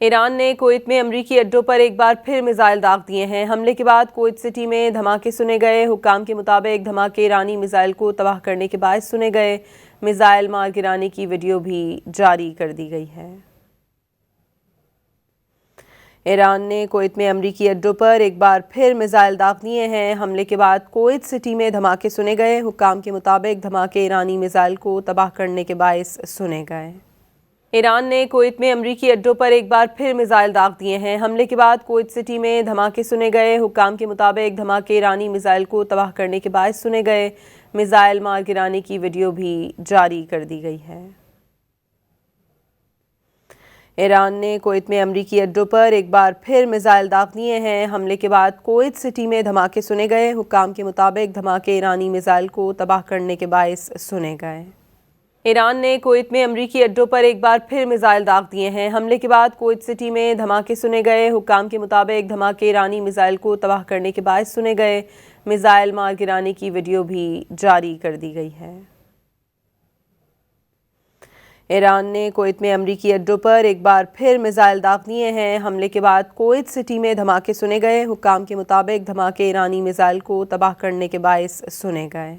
ایران نے کویت میں امریکی اڈوں پر ایک بار پھر میزائل داغ دیے ہیں۔ حملے کے بعد کویت سٹی میں دھماکے سنے گئے۔ حکام کے مطابق دھماکے ایرانی میزائل کو تباہ کرنے کے باعث سنے گئے۔ میزائل مار گرانے کی ویڈیو بھی جاری کر دی گئی ہے۔ ایران نے کویت میں امریکی اڈوں پر ایک بار پھر میزائل داغ دیے ہیں۔ حملے کے بعد کویت سٹی میں دھماکے سنے گئے۔ حکام کے مطابق دھماکے ایرانی میزائل کو تباہ کرنے کے باعث سنے گئے۔ ایران نے کویت میں امریکی اڈوں پر ایک بار پھر میزائل داغ دیے ہیں۔ حملے کے بعد کویت سٹی میں دھماکے سنے گئے۔ حکام کے مطابق دھماکے ایرانی میزائل کو تباہ کرنے کے باعث سنے گئے۔ میزائل مار گرانے کی ویڈیو بھی جاری کر دی گئی ہے۔ ایران نے کویت میں امریکی اڈوں پر ایک بار پھر میزائل داغ دیے ہیں۔ حملے کے بعد کویت سٹی میں دھماکے سنے گئے۔ حکام کے مطابق دھماکے ایرانی میزائل کو تباہ کرنے کے باعث سنے گئے۔ ایران نے کویت میں امریکی اڈوں پر ایک بار پھر میزائل داغ دیے ہیں۔ حملے کے بعد کویت سٹی میں دھماکے سنے گئے۔ حکام کے مطابق دھماکے ایرانی میزائل کو تباہ کرنے کے باعث سنے گئے۔ میزائل مار گرانے کی ویڈیو بھی جاری کر دی گئی ہے۔ ایران نے کویت میں امریکی اڈوں پر ایک بار پھر میزائل داغ دیے ہیں۔ حملے کے بعد کویت سٹی میں دھماکے سنے گئے۔ حکام کے مطابق دھماکے ایرانی میزائل کو تباہ کرنے کے باعث سنے گئے۔